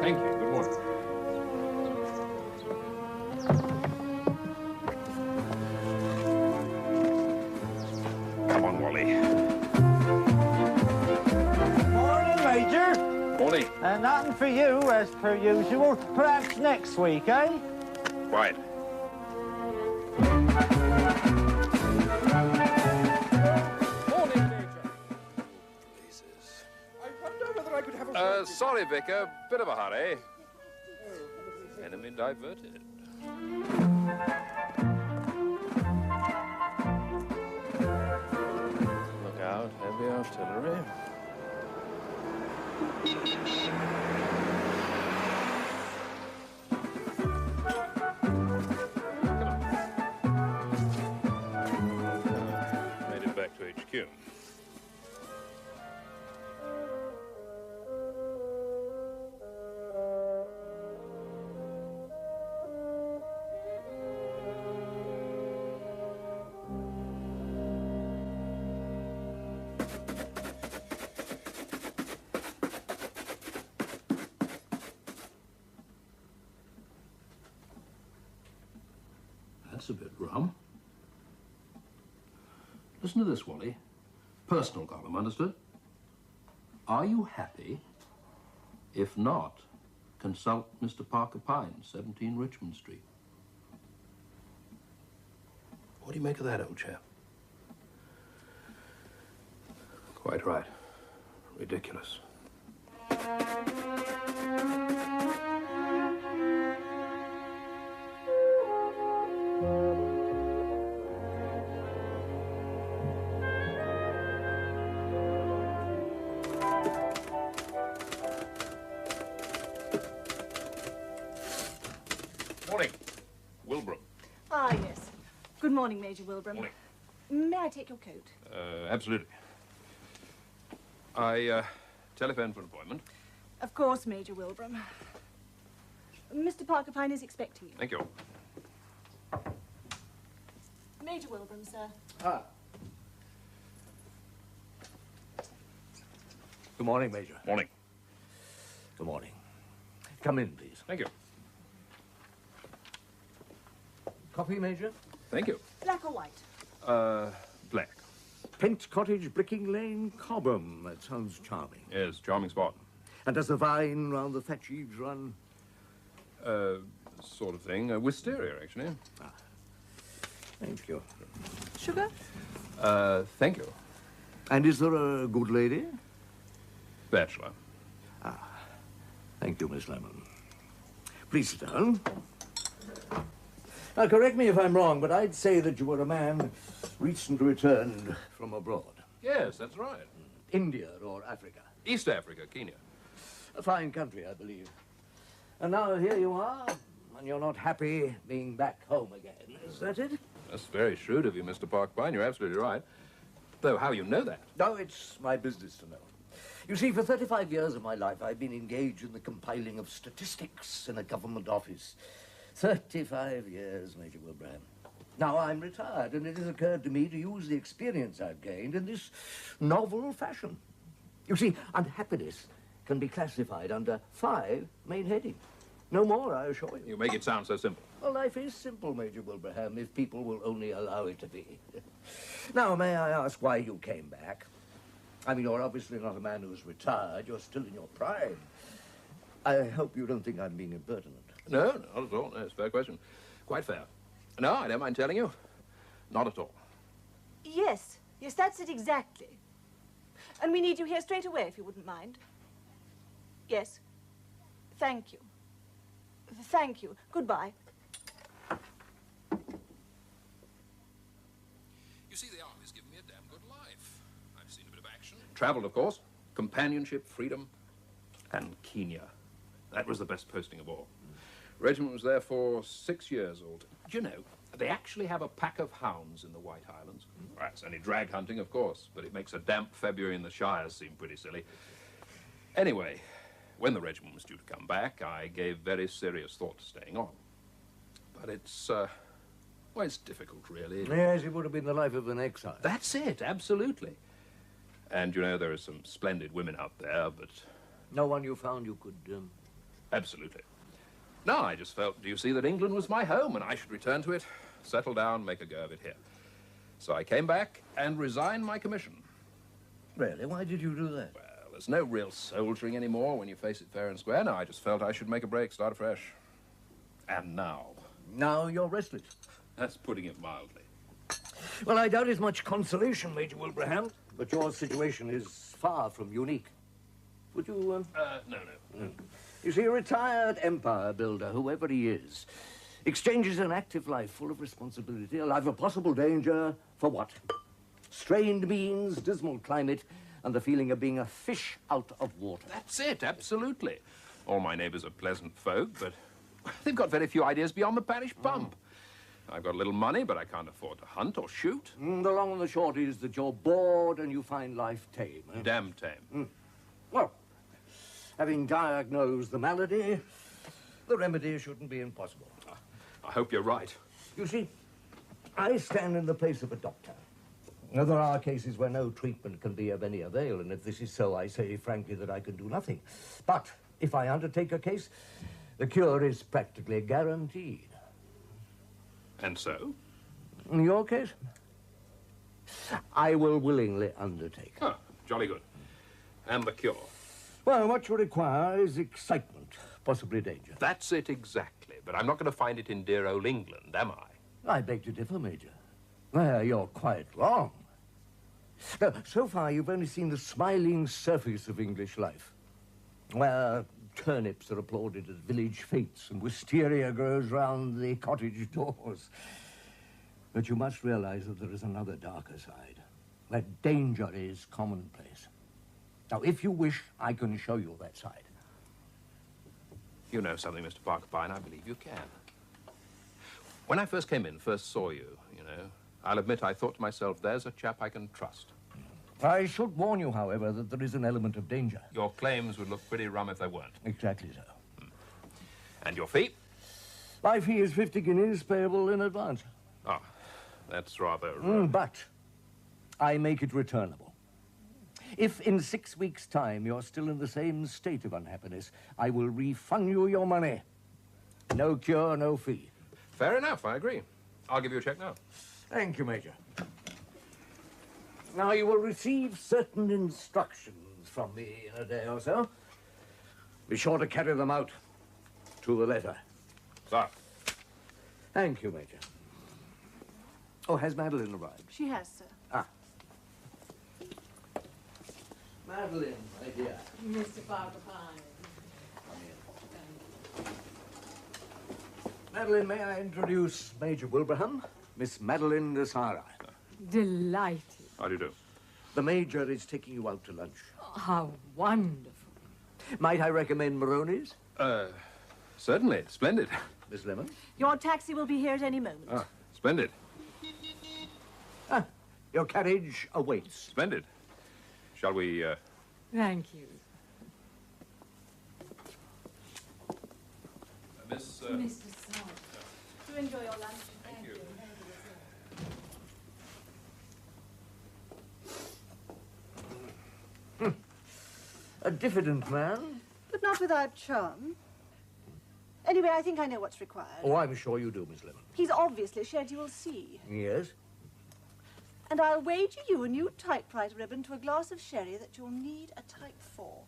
Thank you. Good morning. Come on, Wally. Morning, Major. Morning. Nothing for you, as per usual. Perhaps next week, eh? Quiet. Morning, Major. I wonder whether I could have a... Sorry, Vicar. Bit of a hurry. Enemy diverted. Look out, heavy artillery. Made it back to HQ. That's a bit rum. Listen to this, Wally. Personal column, understood? Are you happy? If not, consult Mr. Parker Pine, 17 Richmond Street. What do you make of that, old chap? Quite right. Ridiculous. Morning. Wilbram. Ah, yes. Good morning, Major Wilbram. Morning. May I take your coat? Absolutely. I telephoned for an appointment. Of course, Major Wilbram. Mr. Parker Pine is expecting you. Thank you. Major Wilbram, sir. Ah. Good morning, Major. Morning. Good morning. Come in, please. Thank you. Coffee, Major? Thank you. Black or white? Black. Pent Cottage, Bricking Lane, Cobham. That sounds charming. Yes, charming spot. And does the vine round the thatch eaves run? Sort of thing. Wisteria, actually. Ah. Thank you. Sugar? Thank you. And is there a good lady? Bachelor. Ah. Thank you, Miss Lemon. Please sit down. Now, correct me if I'm wrong, but I'd say that you were a man recently returned from abroad. Yes, that's right. India or Africa. East Africa, Kenya. A fine country, I believe. And now here you are, and you're not happy being back home again. Is that it? That's very shrewd of you, Mr. Parker Pine. You're absolutely right. Though how you know that? No, it's my business to know. You see, for 35 years of my life, I've been engaged in the compiling of statistics in a government office. 35 years, Major Wilbraham. Now I'm retired, and it has occurred to me to use the experience I've gained in this novel fashion. You see, unhappiness can be classified under 5 main headings. No more, I assure you. You make it sound so simple. Well, life is simple, Major Wilbraham, if people will only allow it to be. Now, may I ask why you came back? I mean, you're obviously not a man who's retired. You're still in your prime. I hope you don't think I'm being impertinent. No, not at all. No, it's a fair question. Quite fair. No, I don't mind telling you. Not at all. Yes. Yes, that's it exactly. And we need you here straight away, if you wouldn't mind. Yes. Thank you. Thank you. Goodbye. You see, the Army's given me a damn good life. I've seen a bit of action. Travelled, of course. Companionship, freedom, and Kenya. That was the best posting of all. Regiment was there for 6 years old. Do you know, they actually have a pack of hounds in the White Highlands. Well, it's only drag hunting, of course, but it makes a damp February in the Shires seem pretty silly. Anyway, when the regiment was due to come back, I gave very serious thought to staying on. But it's, well, it's difficult, really. Yes, it would have been the life of an exile. That's it, absolutely. And, you know, there are some splendid women out there, but... No one you found you could Absolutely. No, I just felt, do you see, that England was my home and I should return to it, settle down, make a go of it here. So I came back and resigned my commission. Really? Why did you do that? Well, there's no real soldiering anymore when you face it fair and square. No, I just felt I should make a break, start afresh. And now? Now you're restless. That's putting it mildly. Well, I doubt it's much consolation, Major Wilbraham, but your situation is far from unique. Would you, No. You see, a retired empire builder, whoever he is, exchanges an active life full of responsibility, a life of possible danger, for what? Strained means, dismal climate, and the feeling of being a fish out of water. That's it, absolutely. All my neighbors are pleasant folk, but they've got very few ideas beyond the parish pump. I've got a little money, but I can't afford to hunt or shoot. The long and the short is that you're bored and you find life tame. Eh? Damn tame. Well, having diagnosed the malady, the remedy shouldn't be impossible. I hope you're right. You see, I stand in the place of a doctor. Now, there are cases where no treatment can be of any avail, and if this is so, I say frankly that I can do nothing. But if I undertake a case, the cure is practically guaranteed. And so? In your case, I will willingly undertake. Oh, jolly good. And the cure? Well, what you require is excitement, possibly danger. That's it exactly, but I'm not going to find it in dear old England, am I? I beg to differ, Major. Well, you're quite wrong. Now, so far, you've only seen the smiling surface of English life, where turnips are applauded at village fetes and wisteria grows round the cottage doors. But you must realize that there is another darker side, where danger is commonplace. Now, if you wish, I can show you that side. You know something, Mr. Parker Pine, I believe you can. When I first came in, first saw you, I'll admit I thought to myself, there's a chap I can trust. I should warn you, however, that there is an element of danger. Your claims would look pretty rum if they weren't. Exactly so. And your fee? My fee is 50 guineas payable in advance. Oh, that's rather... But I make it returnable. If in 6 weeks' time you're still in the same state of unhappiness, I will refund you your money. No cure, no fee. Fair enough, I agree. I'll give you a check now. Thank you, Major. Now, you will receive certain instructions from me in a day or so. Be sure to carry them out to the letter. Sir. Thank you, Major. Oh, has Madeline arrived? She has, sir. Ah. Madeline, my dear. Mr. Parker Pine. Madeline, may I introduce Major Wilbraham, Miss Madeline de Sara. Delighted. How do you do? The Major is taking you out to lunch. How wonderful. Might I recommend Moroni's? Certainly. Splendid. Miss Lemon? Your taxi will be here at any moment. Ah, splendid. Your carriage awaits. Splendid. Shall we, Thank you. Miss, Mr. Salt. Do enjoy your lunch. Thank you. A diffident man? But not without charm. Anyway, I think I know what's required. Oh, I'm sure you do, Miss Lemon. He's obviously shed, you will see. Yes? And I'll wager you a new typewriter ribbon to a glass of sherry that you'll need a type 4.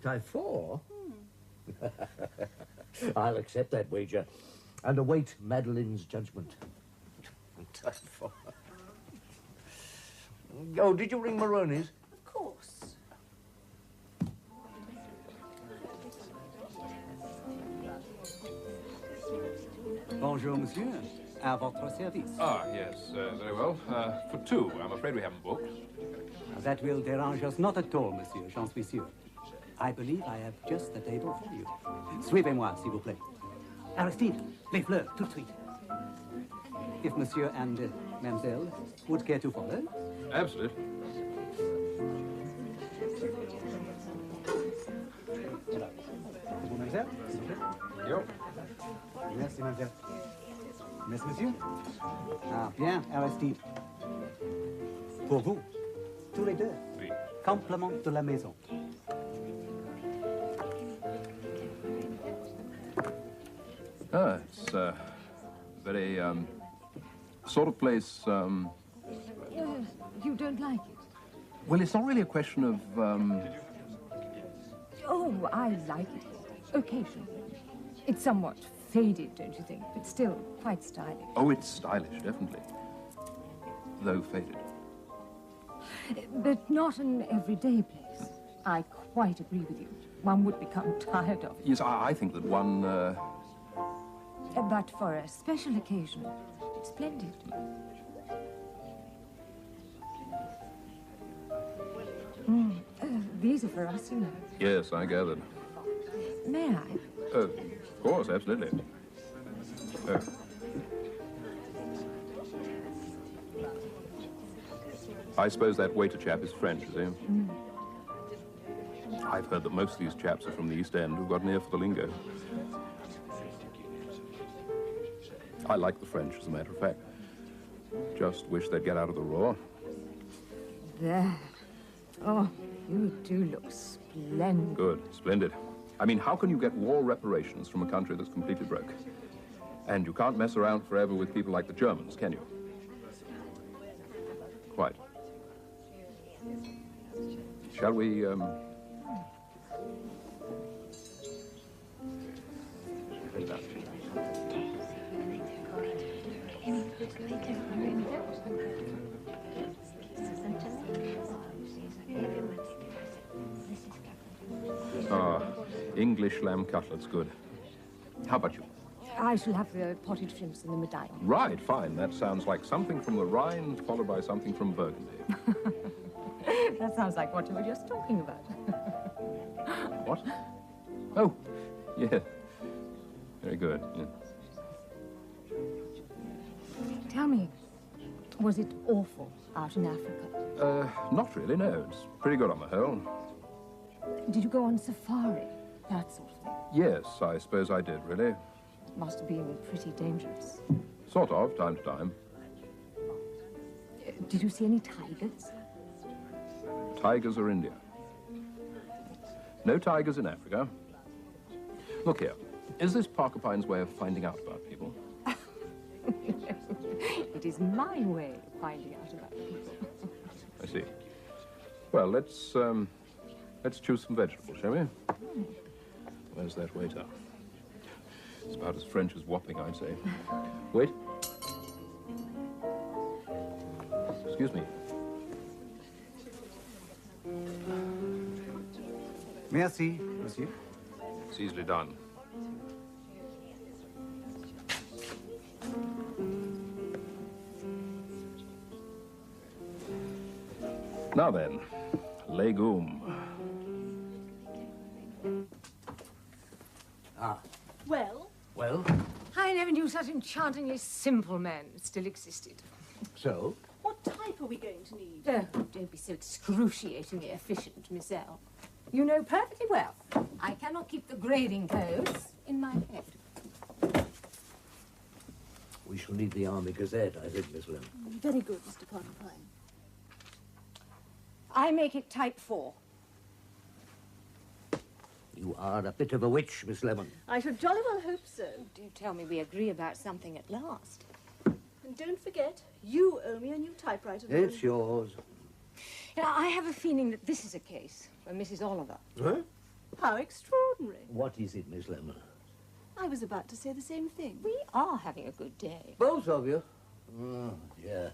Type 4? I'll accept that wager and await Madeline's judgment. Type 4. Oh, did you ring Moroni's? Of course. Bonjour, monsieur. À votre service. Ah, yes, very well. For two, I'm afraid we haven't booked. That will dérange us not at all, monsieur, j'en suis sûr. I believe I have just the table for you. Suivez-moi, s'il vous plaît. Aristide, les fleurs, tout de suite. If monsieur and mademoiselle would care to follow. Absolutely. Vous, mademoiselle, s'il vous plaît. Yo. Merci, mademoiselle. Merci, monsieur. Ah, bien, Aristide. Pour vous, tous les deux. Oui. Compliment de la maison. Ah, it's very, sort of place, You don't like it? well, it's not really a question of, Oh, I like it. Occasionally. It's somewhat faded, don't you think? But still quite stylish. oh, it's stylish, definitely. Though faded. But not an everyday place. I quite agree with you. One would become tired of it. Yes, I think that one, But for a special occasion, it's splendid. These are for us, you know. yes, I gathered. May I? Of course, absolutely. I suppose that waiter chap is French, is he? I've heard that most of these chaps are from the East End who've got an ear for the lingo. I like the French, as a matter of fact. Just wish they'd get out of the raw. There. Oh, you do look splendid. Good, splendid. I mean, how can you get war reparations from a country that's completely broke? And you can't mess around forever with people like the Germans, can you? Quite. Shall we, English lamb cutlets, good. How about you? I shall have the potted shrimps and the medallion. Right, fine. That sounds like something from the Rhine, followed by something from Burgundy. That sounds like what you were just talking about. What? Oh, yeah. Very good. Yeah. Tell me, was it awful out in Africa? Not really, no. It's pretty good on the whole. Did you go on safari? That sort of thing. Yes, I suppose I did, really. Must have been pretty dangerous. Sort of, time to time. Did you see any tigers? Tigers are India. No tigers in Africa. Look here. Is this Parker Pine's way of finding out about people? It is my way of finding out about people. I see. Well, let's choose some vegetables, shall we? Where's that waiter? It's about as French as whopping, I'd say. Wait. Excuse me. Merci, monsieur. It's easily done. Now then, legume. Well? Well, I never knew such enchantingly simple men still existed. so? What type are we going to need? Oh, don't be so excruciatingly efficient, Miss L. You know perfectly well I cannot keep the grading codes in my head. We shall need the Army Gazette, I think, Miss Lim. Very good, Mr. Parker Pine. I make it type 4. You are a bit of a witch, Miss Lemon. I should jolly well hope so. Do tell me we agree about something at last. And don't forget, you owe me a new typewriter. It's yours. Now, I have a feeling that this is a case for Mrs. Oliver. Huh? How extraordinary. What is it, Miss Lemon? I was about to say the same thing. We are having a good day. Both of you? Oh, yeah.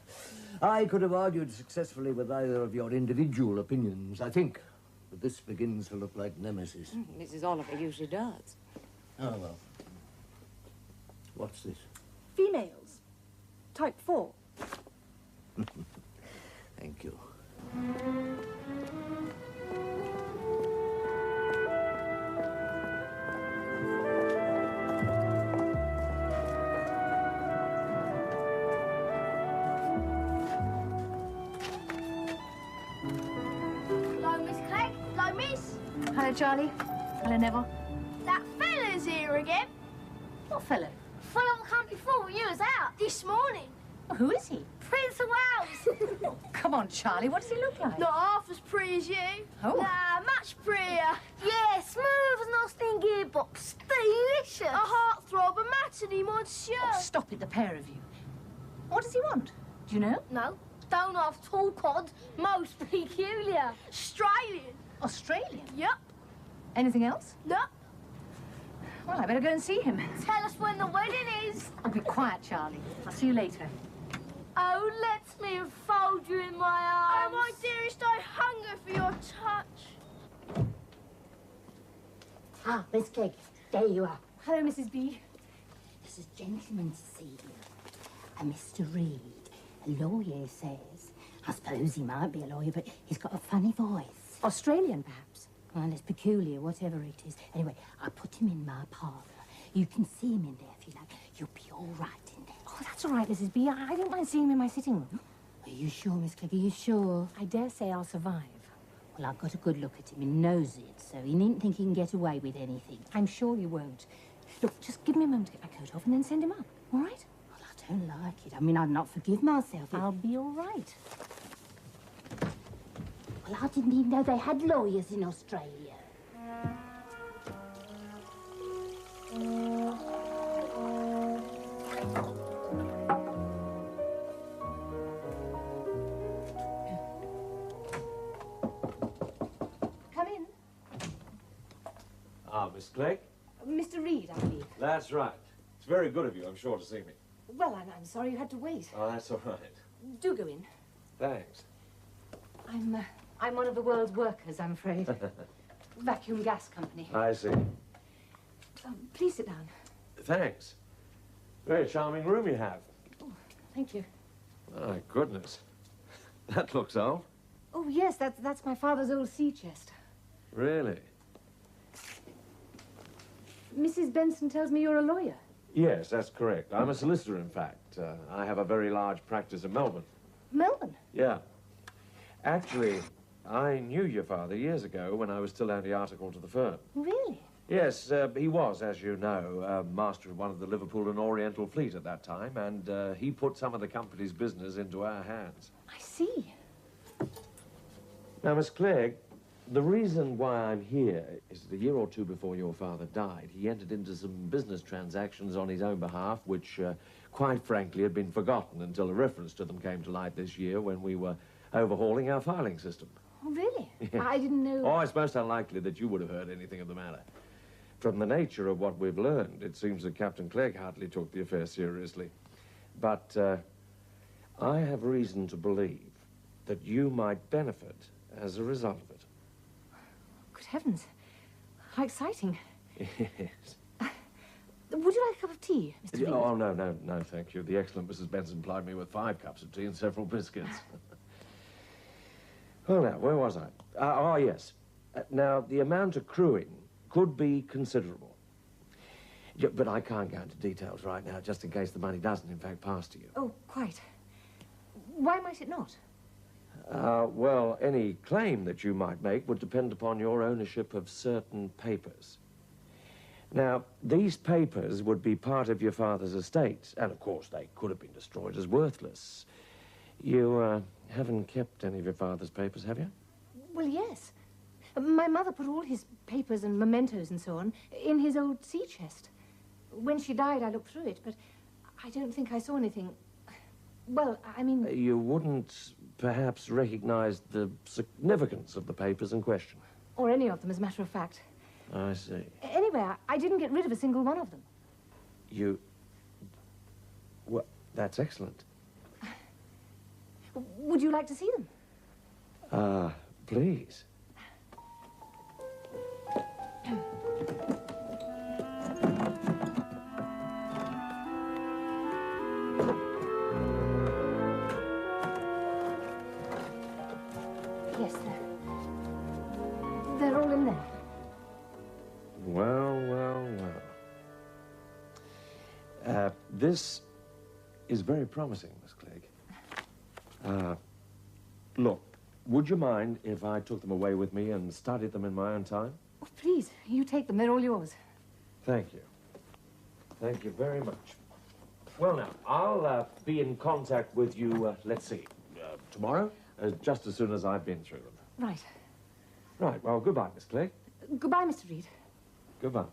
I could have argued successfully with either of your individual opinions, I think. But this begins to look like nemesis. Mrs. Oliver usually does. Oh, well. What's this? Females. Type 4. Thank you. Hello, Miss Clegg. Hello, Miss. Hello, Charlie. Hello, Neville. That fella's here again. What fellow? Fellow come before you was out this morning. Who is he? Prince of Wales. Come on, Charlie, what does he look like? Not half as pretty as you. Oh. Nah, much prettier. Yeah, smooth as an Austin gearbox. Delicious. A heartthrob, a matinee, monsieur. Oh, stop it, the pair of you. What does he want? Do you know? No, don't have tall cod. Most peculiar. Australian. Australian? Yep. Anything else? Yep. Well, I better go and see him. Tell us when the wedding is. Oh, be quiet, Charlie. I'll see you later. Oh, let me enfold you in my arms. Oh, my dearest, I hunger for your touch. Ah, Miss Clegg, there you are. Hello, Mrs. B. There's a gentleman to see you. A Mr. Reed. A lawyer, he says. I suppose he might be a lawyer, but he's got a funny voice. Australian, perhaps? Well, it's peculiar, whatever it is. Anyway, I put him in my parlour. You can see him in there if you like. You'll be all right in there. Oh, that's all right, Mrs. B. I don't mind seeing him in my sitting room. Are you sure, Miss Clegg? Are you sure? I dare say I'll survive. Well, I've got a good look at him. He knows it, so he needn't think he can get away with anything. I'm sure you won't. Look, just give me a moment to get my coat off and then send him up, all right? Well, I don't like it. I mean, I'd not forgive myself. I'll be all right. Well, I didn't even know they had lawyers in Australia. Come in. Ah, Miss Clegg? Mr. Reed, I believe. That's right. It's very good of you, I'm sure, to see me. Well, I'm sorry you had to wait. Oh, that's all right. Do go in. Thanks. I'm one of the world's workers, I'm afraid. Vacuum gas company. I see. Please sit down. Thanks. Very charming room you have. Oh, thank you. My goodness. That looks old. Oh, yes, that's my father's old sea chest. Really? Mrs. Benson tells me you're a lawyer. Yes, that's correct. I'm a solicitor, in fact. I have a very large practice in Melbourne. Melbourne? Yeah. Actually, I knew your father years ago when I was still only articled to the firm. Really? Yes, he was, as you know, master of one of the Liverpool and Oriental Fleet at that time, and he put some of the company's business into our hands. I see. Now, Miss Clegg, the reason why I'm here is that a year or two before your father died, he entered into some business transactions on his own behalf, which, quite frankly, had been forgotten until a reference to them came to light this year when we were overhauling our filing system. Oh, really? Yes. I didn't know... Oh, it's most unlikely that you would have heard anything of the matter. From the nature of what we've learned, it seems that Captain Clegg hardly took the affair seriously. But I have reason to believe that you might benefit as a result of it. Good heavens. How exciting. Yes. Would you like a cup of tea, Mr. Reed? Oh, no, thank you. The excellent Mrs. Benson plied me with 5 cups of tea and several biscuits. Well, now, where was I? Oh, yes. Now, the amount accruing could be considerable. Yeah, but I can't go into details right now, just in case the money doesn't, in fact, pass to you. Oh, quite. Why might it not? Well, any claim that you might make would depend upon your ownership of certain papers. Now, these papers would be part of your father's estate, and of course they could have been destroyed as worthless. You haven't kept any of your father's papers, have you? Well, yes. My mother put all his papers and mementos and so on in his old sea chest. When she died, I looked through it, but I don't think I saw anything. Well, I mean... You wouldn't perhaps recognize the significance of the papers in question? Or any of them, as a matter of fact. I see. Anyway, I didn't get rid of a single one of them. You... Well, that's excellent. Would you like to see them? Please. Yes, they're all in there. Well. This is very promising, Miss Clegg. Look, would you mind if I took them away with me and studied them in my own time? Oh, please, you take them. They're all yours. Thank you. Thank you very much. Well, now, I'll be in contact with you, let's see, tomorrow? Just as soon as I've been through them. Right. Right, well, goodbye, Miss Clegg. Goodbye, Mr. Reed. Goodbye.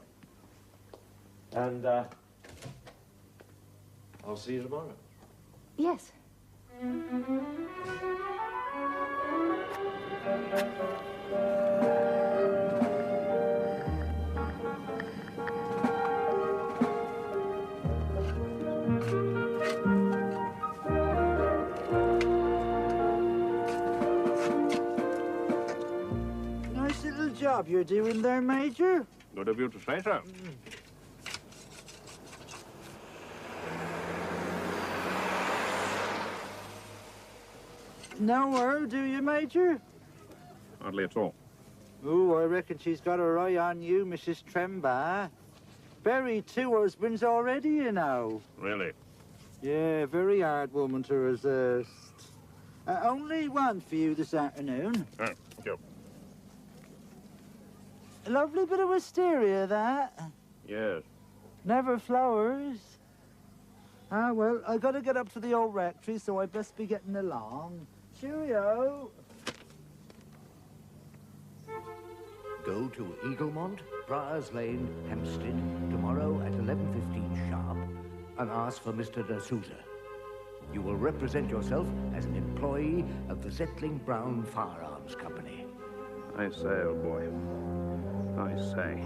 And, I'll see you tomorrow. Yes. Nice little job you're doing there, Major. Good of you to say so. Know her, do you, Major? Hardly at all. Oh, I reckon she's got her eye on you, Mrs. Tremba. Buried 2 husbands already, you know. Really? Yeah, very hard woman to resist. Only one for you this afternoon. Oh, thank you. A lovely bit of wisteria, that. Yes. Never flowers. Ah, well, I gotta get up to the old rectory, so I best be getting along. Cheerio. Go to Eaglemont, Briars Lane, Hampstead, tomorrow at 11:15 sharp, and ask for Mr. de Souza. You will represent yourself as an employee of the Zetling Brown Firearms Company. I say, old boy. I say.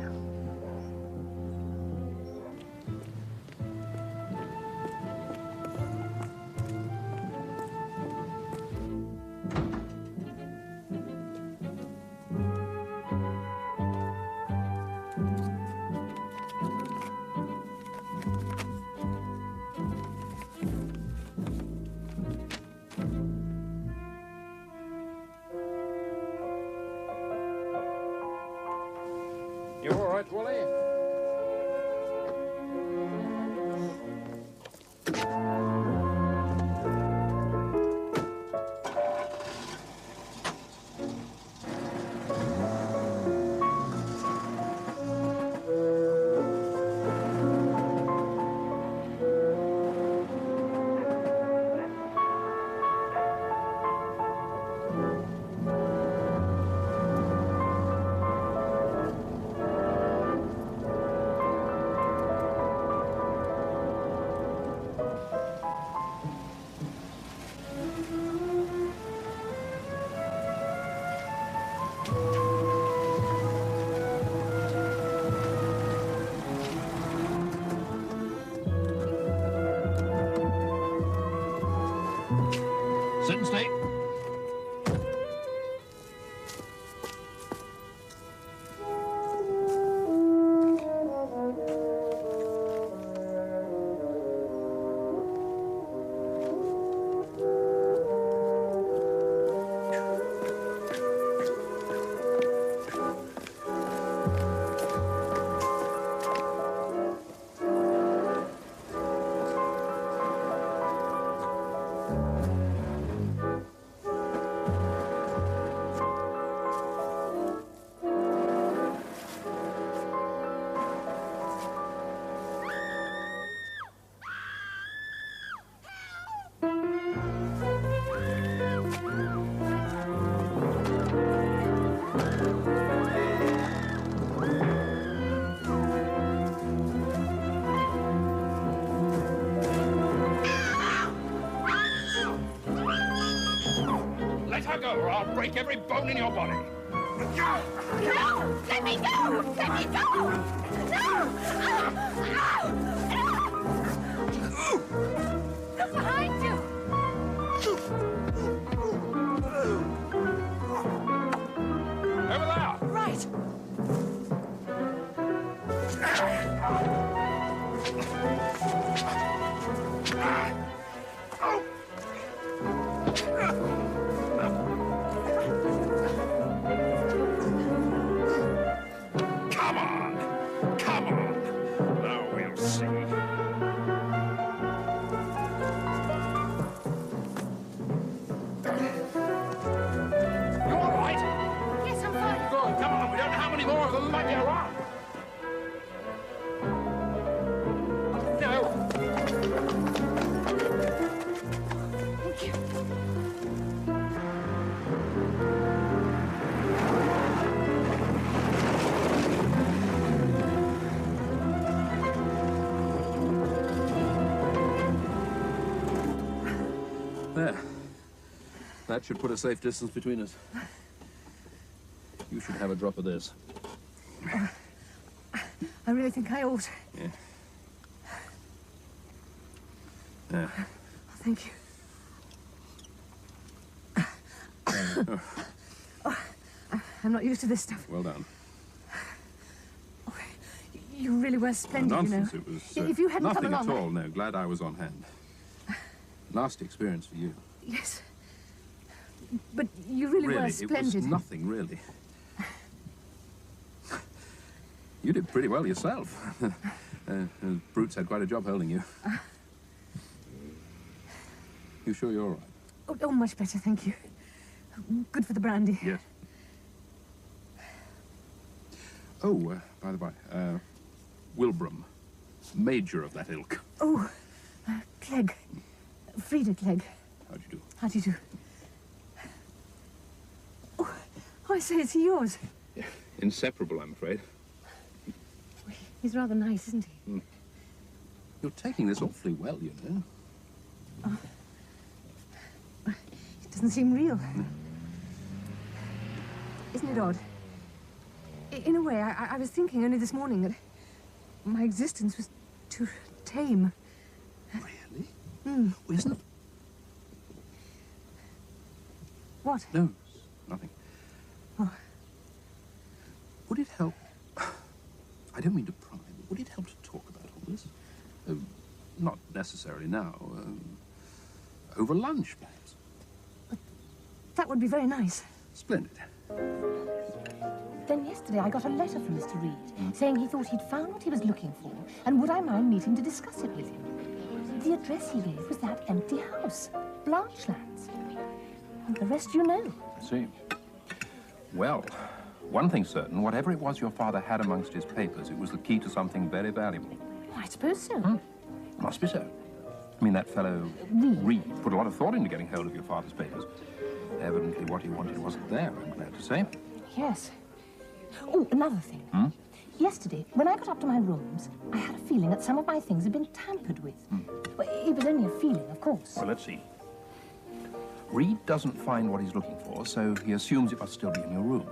You all right, Wally? Sit and stay. Let her go, or I'll break every bone in your body. No! Let me go! Let me go! No! Look behind you! Over there! Right! Come on! Come on! Now we'll see. You all right? Yes, I'm fine. Good, come on. We don't know how many more of them might be around. No. There. That should put a safe distance between us. You should have a drop of this. I really think I ought. Yeah. Yeah. Oh, thank you. I'm not used to this stuff. Well done. Oh, you really were splendid, Nonsense, you know. it was if you hadn't nothing come along, at all, no. Glad I was on hand. Nasty experience for you. Yes. But you really were splendid. It was nothing, really. You did pretty well yourself. Brutes had quite a job holding you. You sure you're all right? Oh, much better, thank you. Good for the brandy. Yes. Oh, by the by, Wilbram, major of that ilk. Oh, Clegg. Frida Clegg. How do you do? How do you do? Oh, I say, is he yours? Yeah. Inseparable, I'm afraid. He's rather nice, isn't he? Mm. You're taking this awfully well, you know. Oh. It doesn't seem real. Mm. Isn't it odd? In a way, I was thinking only this morning that my existence was too tame. Really? Mm. Isn't it? What? No, nothing. Oh. Would it help? I don't mean to pry, but would it help to talk about all this? Not necessarily now. Over lunch, perhaps. That would be very nice. Splendid. Then yesterday I got a letter from Mr. Reed saying he thought he'd found what he was looking for and would I mind meeting to discuss it with him. The address he gave was that empty house, Blanchlands. And the rest you know. I see. Well, one thing's certain, whatever it was your father had amongst his papers, it was the key to something very valuable. I suppose so. Must be so. I mean, that fellow Reed put a lot of thought into getting hold of your father's papers. Evidently what he wanted wasn't there, I'm glad to say. Yes. Oh, another thing. Yesterday, when I got up to my rooms, I had a feeling that some of my things had been tampered with. Well, it was only a feeling, of course. Well, let's see. Reed doesn't find what he's looking for, so he assumes it must still be in your room.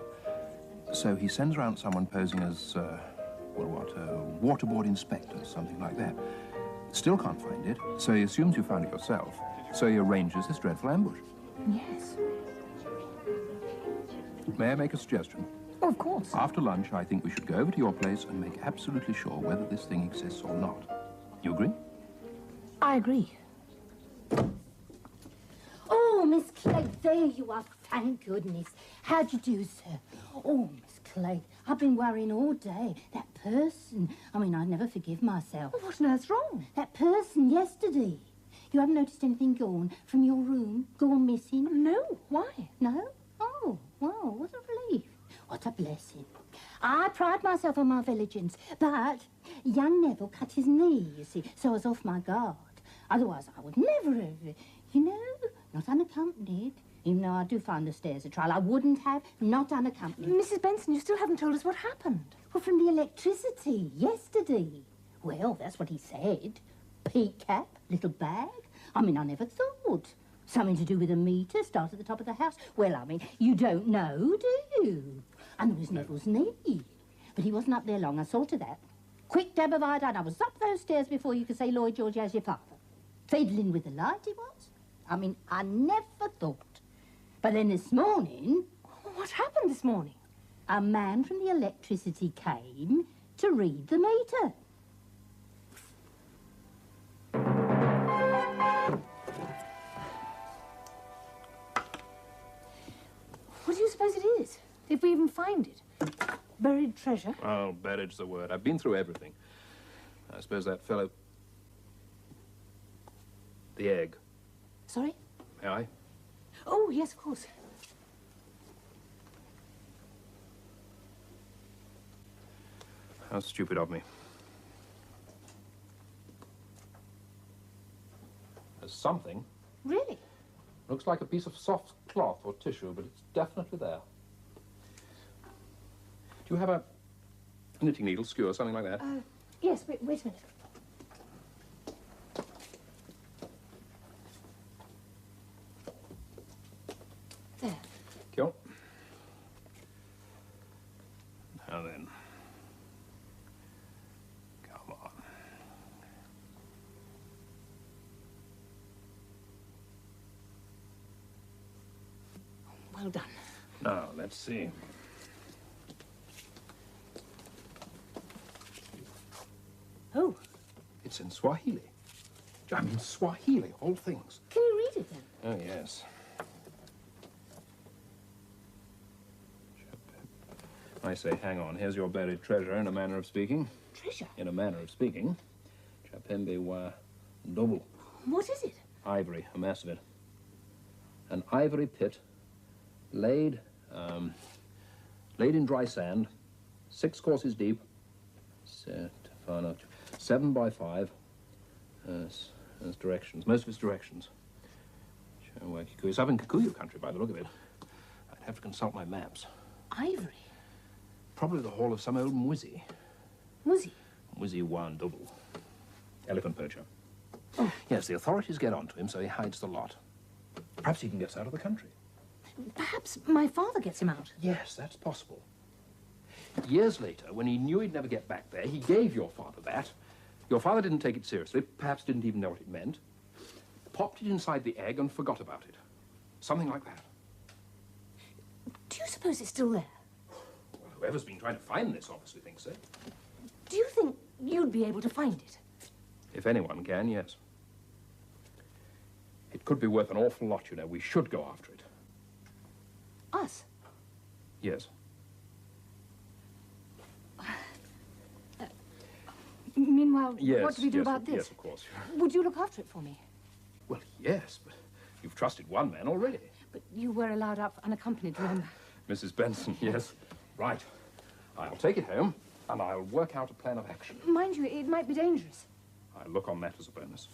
So he sends around someone posing as, a waterboard inspector, something like that. Still can't find it, so he assumes you found it yourself. So he arranges this dreadful ambush. Yes. May I make a suggestion? Oh, of course. After lunch, I think we should go over to your place and make absolutely sure whether this thing exists or not. You agree? I agree. Oh, Miss Clegg, there you are. Thank goodness. How'd you do, sir? Oh, Miss Clegg, I've been worrying all day. That person, I mean, I'd never forgive myself. Oh, what on earth's wrong? That person yesterday. You haven't noticed anything gone from your room? Gone missing? No. Why? No? Oh, well, what a relief. What a blessing. I pride myself on my vigilance, but young Neville cut his knee, you see, so I was off my guard. Otherwise, I would never have, you know, not unaccompanied. Even though I do find the stairs a trial, I wouldn't have, not unaccompanied. Mrs. Benson, you still haven't told us what happened. Well, from the electricity, yesterday. Well, that's what he said. Peak cap, little bag. I mean, I never thought. Something to do with a meter, start at the top of the house. Well, I mean, you don't know, do you? And there was Neville's knee. But he wasn't up there long, I saw to that. Quick dab of iodine, I was up those stairs before you could say Lloyd George as your father. Fiddling with the light he was. I mean, I never thought. But then this morning... What happened this morning? A man from the electricity came to read the meter. What do you suppose it is? If we even find it? Buried treasure? Oh, buried's the word. I've been through everything. I suppose that fellow... The egg. Sorry? May I? Oh, yes, of course. How stupid of me. There's something. Really? Looks like a piece of soft cloth or tissue, but it's definitely there. Do you have a knitting needle, skewer, something like that? Yes, wait a minute. Well done. Now, let's see. Oh. It's in Swahili. I mean, Swahili, all things. Can you read it then? Oh, yes. I say, hang on. Here's your buried treasure, in a manner of speaking. Treasure? In a manner of speaking. Chapembe wa double. What is it? Ivory, a mass of it. An ivory pit laid in dry sand, 6 courses deep, 7 by 5. There's directions, most of it's directions. It's up in Kikuyu country, by the look of it. I'd have to consult my maps. Ivory? Probably the hall of some old Mwizi. Mwizi? Mwizi Wan Double. Elephant poacher. Oh. Yes, the authorities get onto him, so he hides the lot. Perhaps he can get us out of the country. Perhaps my father gets him out. Yes, that's possible. Years later, when he knew he'd never get back there, he gave your father that. Your father didn't take it seriously, perhaps didn't even know what it meant. Popped it inside the egg and forgot about it. Something like that. Do you suppose it's still there? Well, whoever's been trying to find this obviously thinks so. Do you think you'd be able to find it? If anyone can, yes. It could be worth an awful lot, you know. We should go after it. Us? Yes. Meanwhile, yes, what do we do about this? Yes, of course. Would you look after it for me? Well, yes, but you've trusted one man already. But you were allowed up unaccompanied, remember? Mrs. Benson, yes. Right. I'll take it home, and I'll work out a plan of action. Mind you, it might be dangerous. I look on that as a bonus.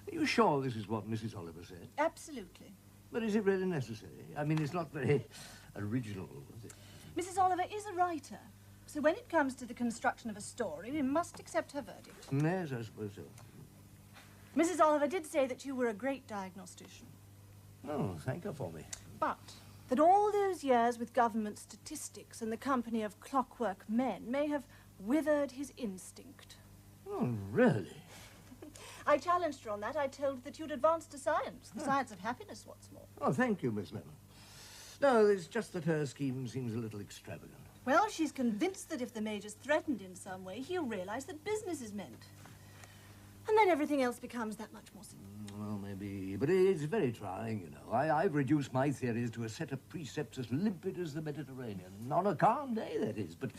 Are you sure this is what Mrs. Oliver said? Absolutely. But is it really necessary? I mean, it's not very original, is it? Mrs. Oliver is a writer, so when it comes to the construction of a story, we must accept her verdict. Yes, I suppose so. Mrs. Oliver did say that you were a great diagnostician. Oh, thank her for me. But that all those years with government statistics and the company of clockwork men may have withered his instinct. Oh, really? I challenged her on that. I told her that you'd advanced to science, the science of happiness, what's more. Oh, thank you, Miss Lemon. No, it's just that her scheme seems a little extravagant. Well, she's convinced that if the Major's threatened in some way, he'll realize that business is meant. And then everything else becomes that much more simple. Well, maybe, but it's very trying, you know. I've reduced my theories to a set of precepts as limpid as the Mediterranean. On a calm day, that is, but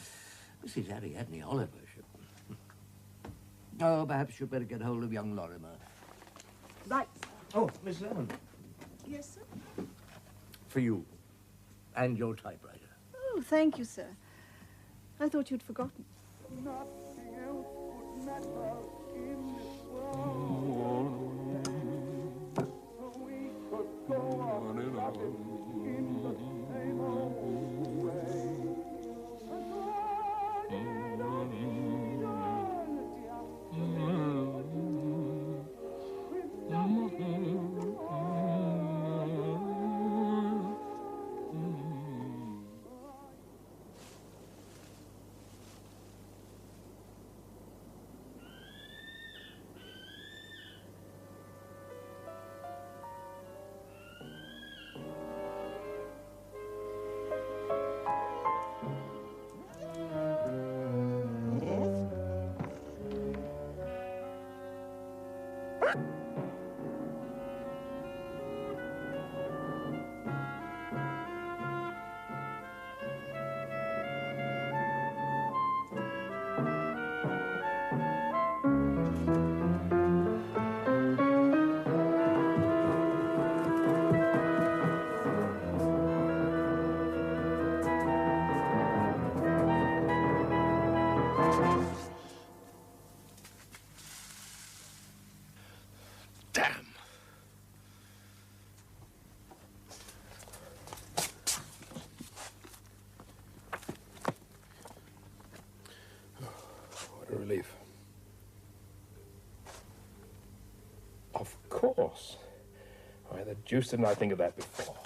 Mrs. Ariadne Oliver should... Oh, perhaps you'd better get hold of young Lorimer. Right. Oh, Miss Lemon. Yes, sir? For you. And your typewriter. Oh, thank you, sir. I thought you'd forgotten. Nothing else would matter in this world. So we could go on loving in the same old way. Damn. What a relief. Of course. Why the deuce didn't I think of that before?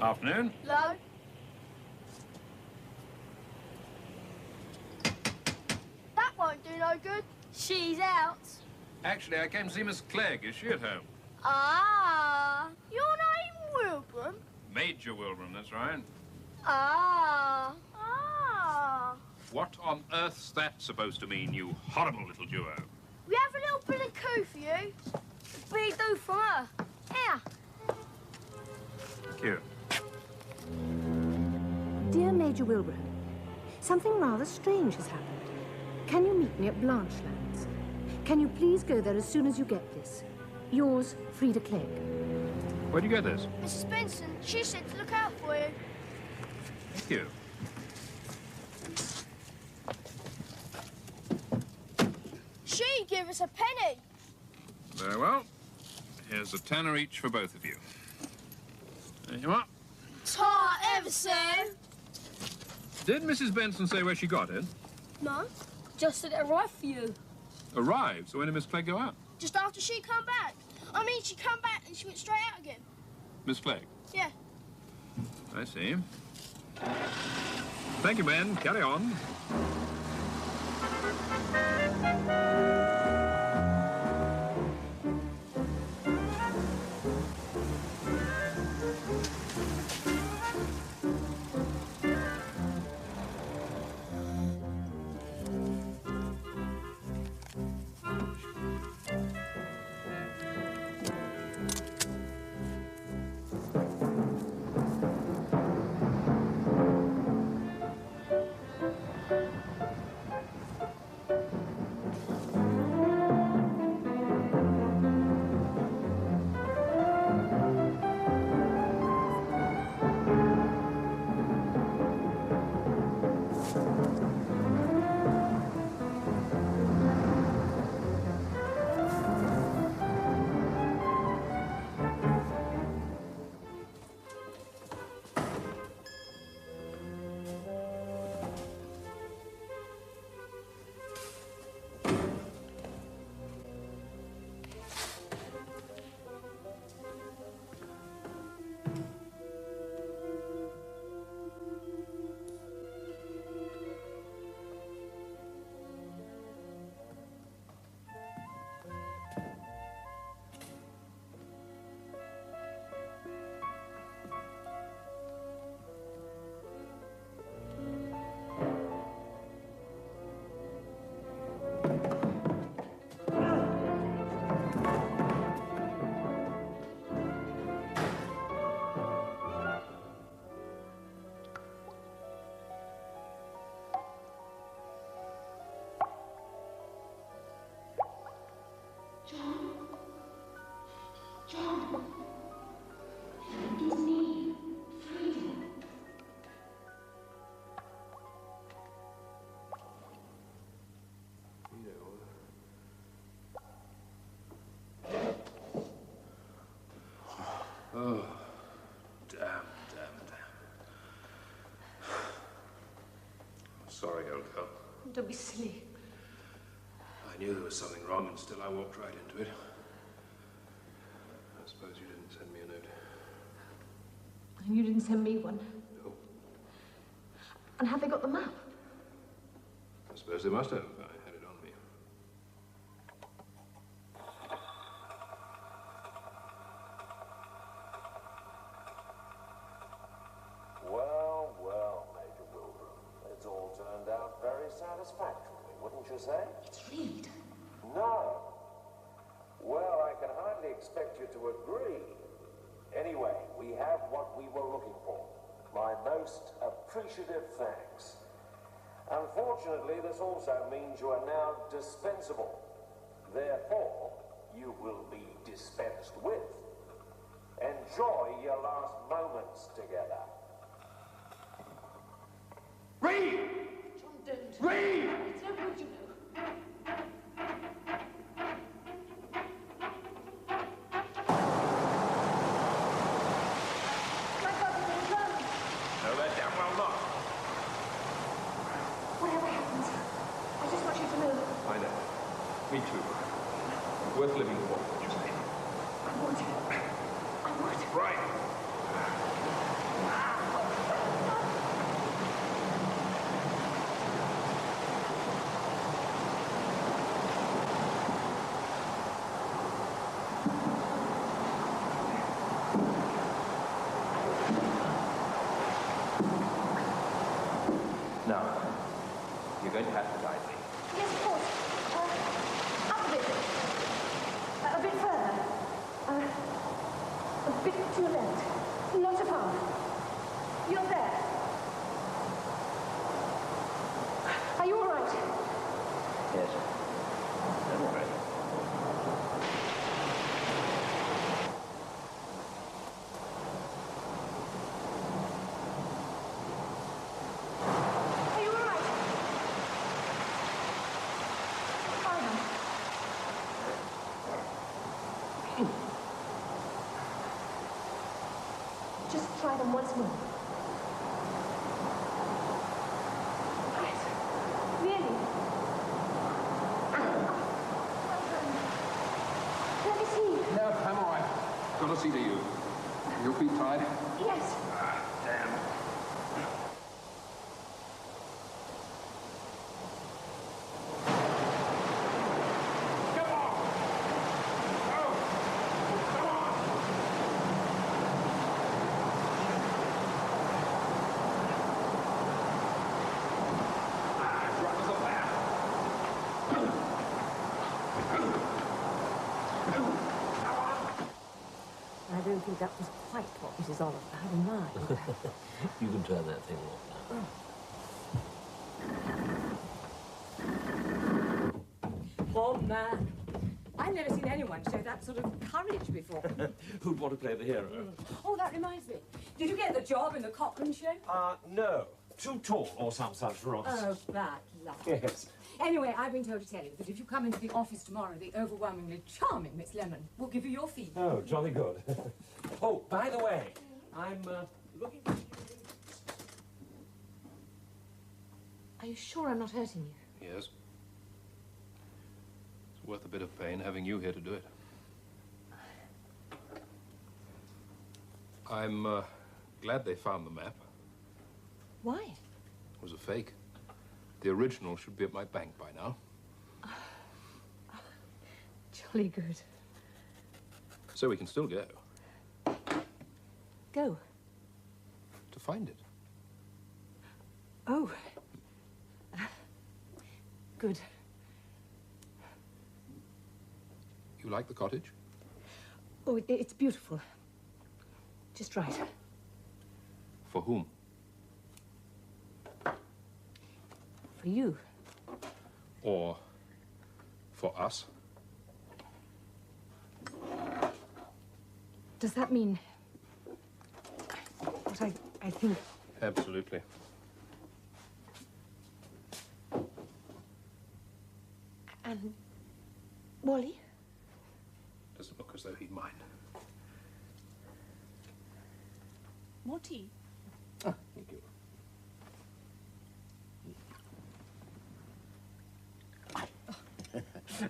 Afternoon. Hello? That won't do no good. She's out. Actually, I came to see Miss Clegg. Is she at home? Ah, your name Wilbram? Major Wilbram, that's right. Ah. What on earth's that supposed to mean, you horrible little duo? We have a little bit of coup for you. What do you do for her? Here. Thank you. Dear Major Wilbram, something rather strange has happened. Can you meet me at Blanchelands? Can you please go there as soon as you get this? Yours, Frida Clegg. Where'd you get this? Mrs. Benson, she said to look out for you. Thank you. She gave us a penny. Very well. Here's a tenner each for both of you. There you are. Ta ever so. Did Mrs. Benson say where she got it? No, just that it arrived for you. Arrived? So when did Miss Clegg go out? Just after she come back. I mean, she come back and she went straight out again. Miss Clegg? Yeah. I see. Thank you, Ben. Carry on. Oh, damn. Sorry, old girl. Don't be silly. I knew there was something wrong, and still I walked right into it. I suppose you didn't send me a note. And you didn't send me one. No. And have they got the map? I suppose they must have. I had it on me. Well, Major Wilbram. It's all turned out very satisfactorily, wouldn't you say? It's Reed. No. Well, I can hardly expect you to agree. Anyway, we have what we were looking for. My most appreciative thanks. Unfortunately, this also means you are now dispensable. Therefore, you will be dispensed with. Enjoy your last moments together. Reed! John, don't. Reed! It's no good, you know. No, they're damn well not. Whatever happens, I just want you to know. I know. Me too. Worth living for, what you say. I want it. Right. Now, you're going to have to guide me. Yes, of course. Up a bit. A bit further. A bit to your left. Not so far. You're there. Are you all right? Yes. I'm all right. Are you all right? Fine. Just try them once more. Yes. Really? Let me see. No, I'm all right. Got to see to you. Your feet tied? Yes. Ah, damn. I don't think that was quite what Mrs. Oliver had in mind. You can turn that thing off. Poor man. I've never seen anyone show that sort of courage before. Who'd want to play the hero? Oh, that reminds me. Did you get the job in the Cochrane show? No. Too tall or some such rot. Oh, bad luck. Yes. Anyway, I've been told to tell you that if you come into the office tomorrow, the overwhelmingly charming Miss Lemon will give you your fee. Oh, jolly good. Oh, by the way, I'm looking... Are you sure I'm not hurting you? Yes. It's worth a bit of pain having you here to do it. I'm glad they found the map. Why? It was a fake. The original should be at my bank by now. Jolly good. So we can still go. Go. To find it. Oh. Good. You like the cottage? Oh, it's beautiful. Just right. For whom? For you. Or for us? Does that mean what I think? Absolutely. And Wally? Doesn't look as though he'd mind. Morty. Ah, thank you.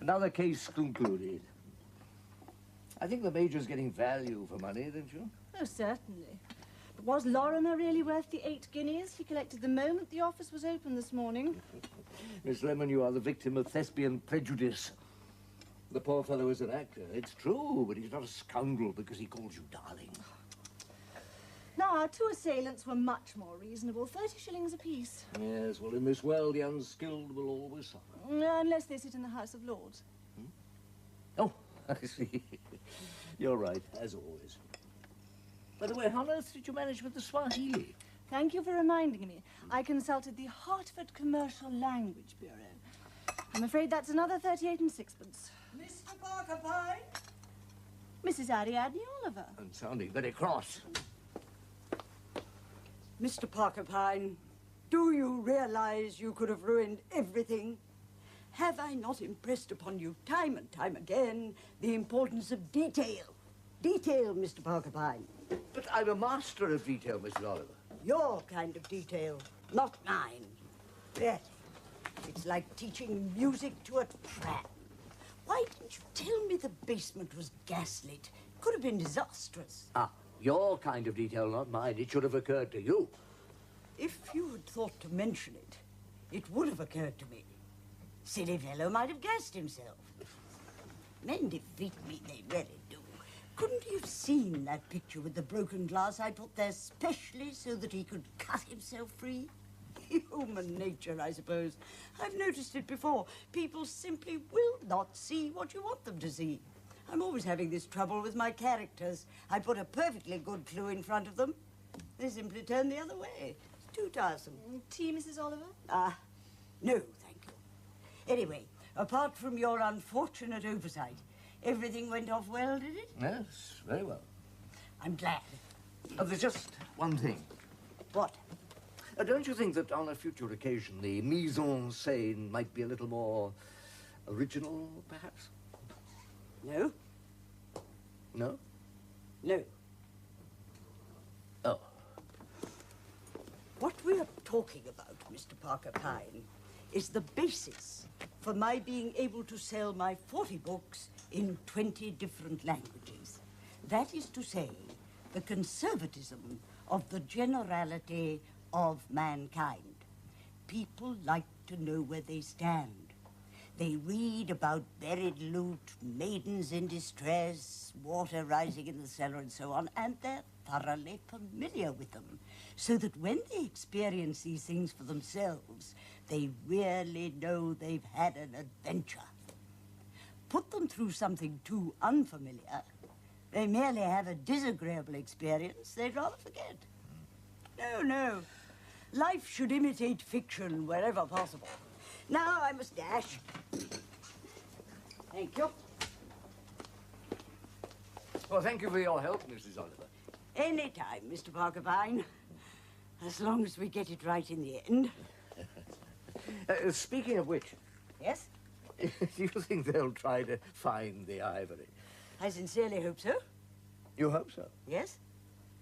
Another case concluded. I think the Major's getting value for money, don't you? Oh, certainly. But was Lorimer really worth the 8 guineas he collected the moment the office was open this morning? Miss Lemon, you are the victim of thespian prejudice. The poor fellow is an actor, it's true, but he's not a scoundrel because he calls you darling. Now, our 2 assailants were much more reasonable, 30 shillings apiece. Yes, well, in this world, the unskilled will always suffer. Unless they sit in the House of Lords. Oh, I see. You're right, as always. By the way, how on earth did you manage with the Swahili? Thank you for reminding me. I consulted the Hartford Commercial Language Bureau. I'm afraid that's another 38 and sixpence. Mr. Parker Pine? Mrs. Ariadne Oliver. And sounding very cross. Mr. Parker Pine, do you realize you could have ruined everything? Have I not impressed upon you time and time again the importance of detail? Detail, Mr. Parker Pine. But I'm a master of detail, Mr. Oliver. Your kind of detail, not mine. Really. It's like teaching music to a tramp. Why didn't you tell me the basement was gaslit? Could have been disastrous. Ah, Your kind of detail, not mine. It should have occurred to you. If you had thought to mention it, it would have occurred to me. Silly fellow might have guessed himself. Men defeat me, they really do. Couldn't he have seen that picture with the broken glass I put there specially so that he could cut himself free? Human nature, I suppose. I've noticed it before. People simply will not see what you want them to see. I'm always having this trouble with my characters. I put a perfectly good clue in front of them. They simply turn the other way. It's too tiresome. Tea, Mrs. Oliver? No, thank you. Anyway, apart from your unfortunate oversight, everything went off well, did it? Yes, very well. I'm glad. There's just one thing. What? Don't you think that on a future occasion the mise en scène might be a little more original, perhaps? No. No? No. Oh. What we are talking about, Mr. Parker Pine, is the basis for my being able to sell my 40 books in 20 different languages. That is to say, the conservatism of the generality of mankind. People like to know where they stand. They read about buried loot, maidens in distress, water rising in the cellar and so on, and they're thoroughly familiar with them, so that when they experience these things for themselves, they really know they've had an adventure. Put them through something too unfamiliar, they merely have a disagreeable experience they'd rather forget. No. Life should imitate fiction wherever possible. Now I must dash. Thank you. Well, thank you for your help, Mrs. Oliver. Any time, Mr. Parker Pine. As long as we get it right in the end. Speaking of which... Yes? Do you think they'll try to find the ivory? I sincerely hope so. You hope so? Yes?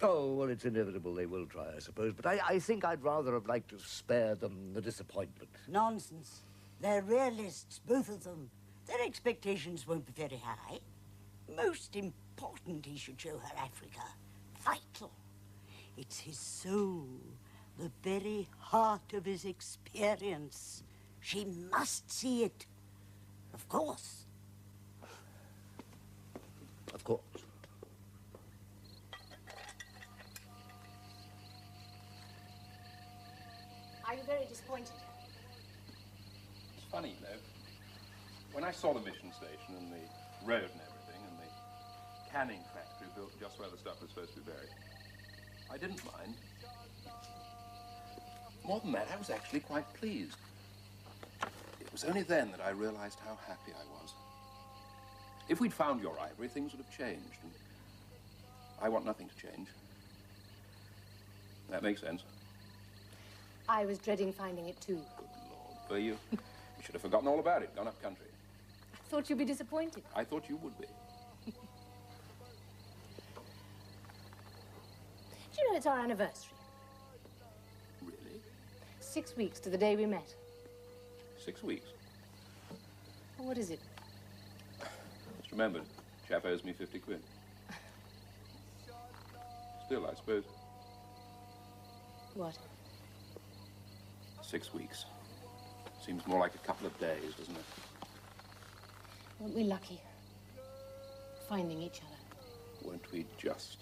Oh, well, it's inevitable they will try, I suppose. But I think I'd rather have liked to spare them the disappointment. Nonsense. They're realists, both of them. Their expectations won't be very high. Most important, he should show her Africa. Vital. It's his soul, the very heart of his experience. She must see it. Of course. Of course. Are you very disappointed? It's funny, you know. When I saw the mission station and the road and everything and the canning factory built just where the stuff was supposed to be buried, I didn't mind. More than that, I was actually quite pleased. It was only then that I realized how happy I was. If we'd found your ivory, things would have changed, and I want nothing to change. That makes sense. I was dreading finding it too. Good Lord, were you? You should have forgotten all about it, gone up country. I thought you'd be disappointed. I thought you would be. Do you know it's our anniversary? Really? 6 weeks to the day we met. 6 weeks? Well, what is it? Just remembered, chap owes me 50 quid. Still, I suppose. What? 6 weeks. Seems more like a couple of days, doesn't it? Weren't we lucky? Finding each other. Weren't we just?